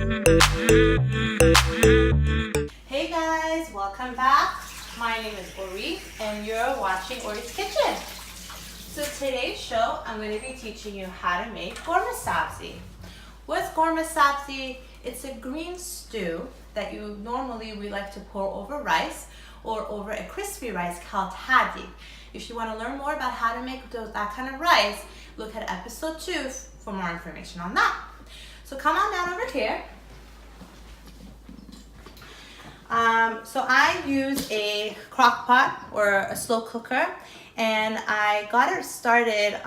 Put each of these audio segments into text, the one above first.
Hey guys, welcome back. My name is Orit and you're watching Orit's Kitchen. So today's show, I'm going to be teaching you how to make Ghormeh Sabzi. What's Ghormeh Sabzi? It's a green stew that we like to pour over rice or over a crispy rice called hadi. If you want to learn more about how to make that kind of rice, look at episode 2 for more information on that. So come on down over here. So I use a crock pot or a slow cooker, and I got it started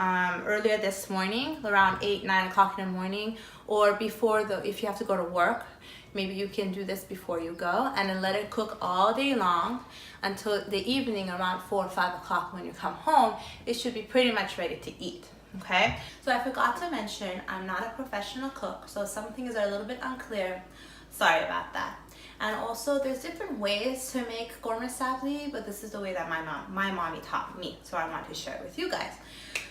earlier this morning, around 8-9 o'clock in the morning, or before if you have to go to work, maybe you can do this before you go, and then let it cook all day long until the evening around 4 or 5 o'clock. When you come home, it should be pretty much ready to eat. Okay, so I forgot to mention I'm not a professional cook, so some things are a little bit unclear. Sorry about that. And also there's different ways to make Ghormeh Sabzi, but this is the way that my mommy taught me, so I want to share it with you guys.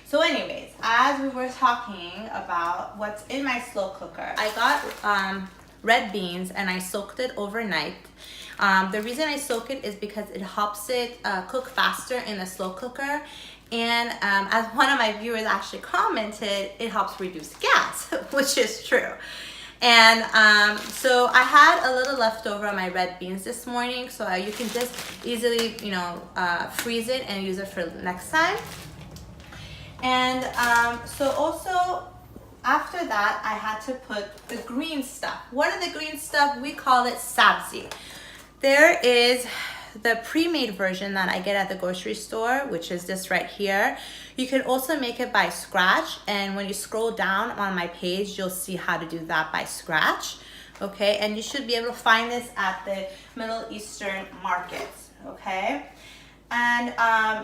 So anyways, as we were talking about what's in my slow cooker, I got red beans and I soaked it overnight. The reason I soak it is because it helps it cook faster in a slow cooker. And as one of my viewers actually commented, it helps reduce gas, which is true. And so I had a little leftover of my red beans this morning, so you can just easily, freeze it and use it for next time. And so also after that, I had to put the green stuff. What are the green stuff? We call it sabzi. There is the pre-made version that I get at the grocery store, which is this right here. You can also make it by scratch, and when you scroll down on my page, you'll see how to do that by scratch. Okay, and you should be able to find this at the Middle Eastern markets. Okay, and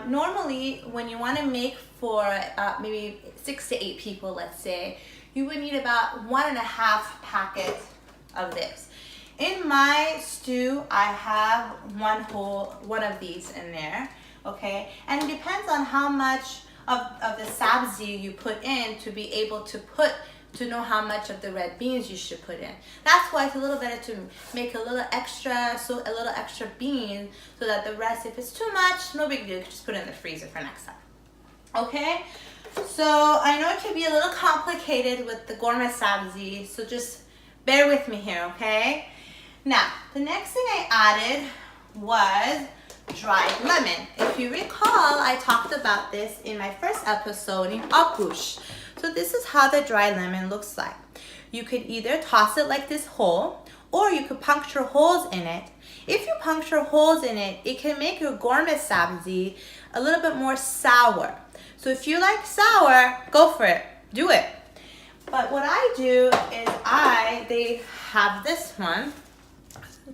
normally when you want to make for maybe 6 to 8 people, let's say, you would need about 1.5 packets of this. In my stew, I have one of these in there, okay? And it depends on how much of the sabzi you put in to be able to know how much of the red beans you should put in. That's why it's a little better to make a little extra bean, so that the rest, if it's too much, no big deal, just put it in the freezer for next time. Okay? So I know it can be a little complicated with the Ghormeh Sabzi, so just bear with me here, okay? Now, the next thing I added was dried lemon. If you recall, I talked about this in my first episode in Akush. So this is how the dried lemon looks like. You could either toss it like this whole, or you could puncture holes in it. If you puncture holes in it, it can make your Ghormeh Sabzi a little bit more sour. So if you like sour, go for it, do it. But what I do is they have this one,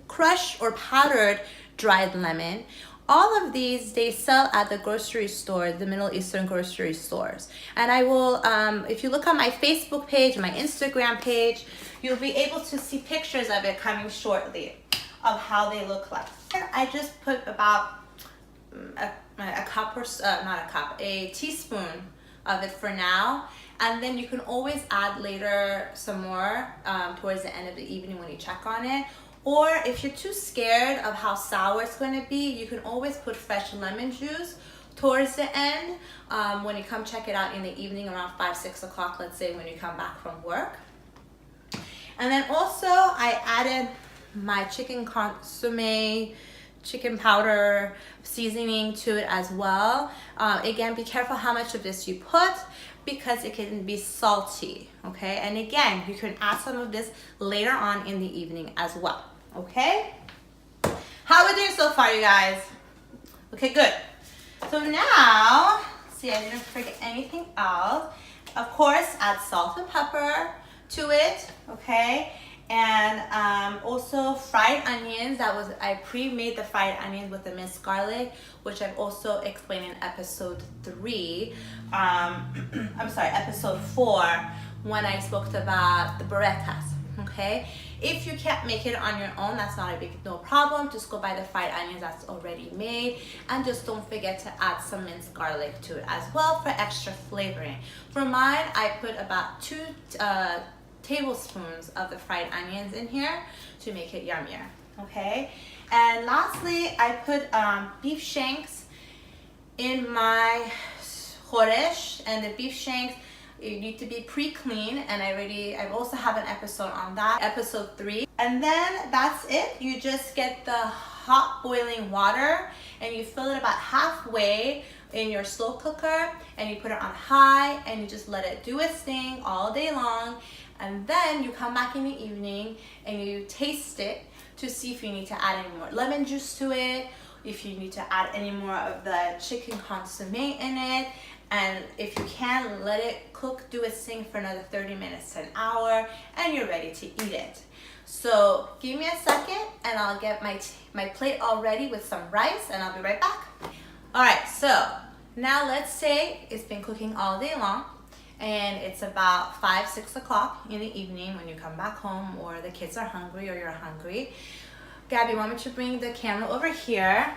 crushed or powdered dried lemon. All of these, they sell at the grocery stores, the Middle Eastern grocery stores. And I will, if you look on my Facebook page, my Instagram page, you'll be able to see pictures of it coming shortly of how they look like. I just put about a teaspoon of it for now. And then you can always add later some more towards the end of the evening when you check on it. Or if you're too scared of how sour it's going to be, you can always put fresh lemon juice towards the end when you come check it out in the evening around 5-6 o'clock, let's say, when you come back from work. And then also I added my chicken consommé, chicken powder seasoning to it as well. Again, be careful how much of this you put, because it can be salty, okay? And again, you can add some of this later on in the evening as well, okay? How are we doing so far, you guys? Okay, good. So now, see, I didn't forget anything else. Of course, add salt and pepper to it, okay? And also fried onions. I pre-made the fried onions with the minced garlic, which I've also explained in episode 3. Episode 4, when I spoke about the burritas. Okay, if you can't make it on your own, that's not no problem. Just go buy the fried onions that's already made, and just don't forget to add some minced garlic to it as well for extra flavoring. For mine, I put about 2 tablespoons of the fried onions in here to make it yummier, okay? And lastly, I put beef shanks in my khoresh, and the beef shanks, you need to be pre-clean, and I also have an episode on that, episode 3. And then that's it. You just get the hot boiling water and you fill it about halfway in your slow cooker, and you put it on high and you just let it do its thing all day long. And then you come back in the evening and you taste it to see if you need to add any more lemon juice to it, if you need to add any more of the chicken consommé in it. And if you can, let it cook, do its thing for another 30 minutes to an hour, and you're ready to eat it. So give me a second and I'll get my plate all ready with some rice, and I'll be right back. All right, so now let's say it's been cooking all day long and it's about 5, 6 o'clock in the evening when you come back home, or the kids are hungry or you're hungry. Gabby, want me to bring the camera over here?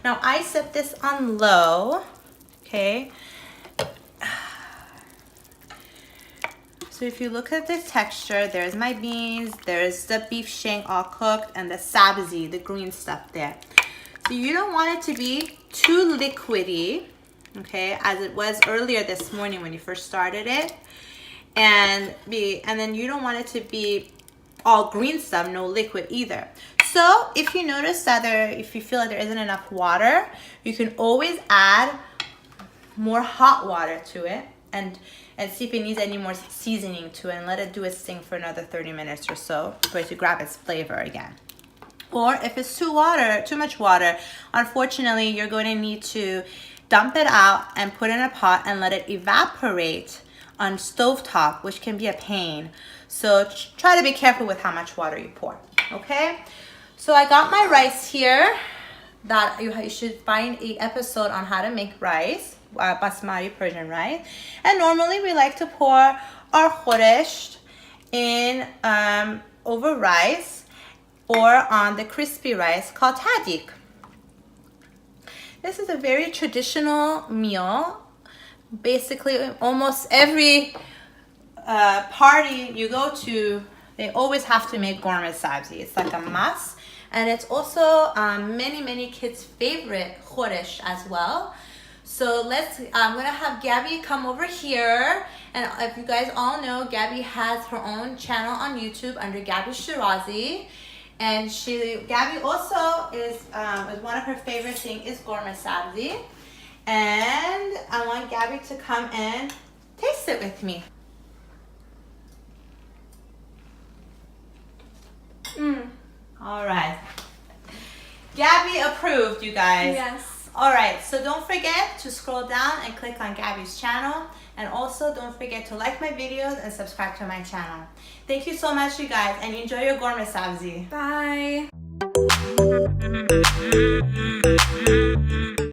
Now I set this on low, okay? So if you look at the texture, there's my beans, there's the beef shank all cooked, and the sabzi, the green stuff there. So you don't want it to be too liquidy, okay, as it was earlier this morning when you first started it. And then you don't want it to be all green stuff, no liquid either. So if you notice that if you feel like there isn't enough water, you can always add more hot water to it and see if it needs any more seasoning to it, and let it do its thing for another 30 minutes or so for it to grab its flavor again. Or if it's too much water, unfortunately, you're going to need to dump it out and put it in a pot and let it evaporate on stovetop, which can be a pain. So try to be careful with how much water you pour, okay? So I got my rice here. That you should find an episode on how to make rice, basmati Persian rice. And normally we like to pour our khoresh in over rice or on the crispy rice called tadik. This is a very traditional meal. Basically, almost every party you go to, they always have to make Ghormeh Sabzi. It's like a must. And it's also many kids' favorite khoresh as well. So I'm gonna have Gabby come over here. And if you guys all know, Gabby has her own channel on YouTube under Gabby Shirazi. And Gabby also is one of her favorite things is Gormeh Sabzi. And I want Gabby to come and taste it with me. All right. Gabby approved, you guys. Yes. All right, so don't forget to scroll down and click on Gabby's channel. And also don't forget to like my videos and subscribe to my channel. Thank you so much, you guys, and enjoy your Gormeh Sabzi. Bye.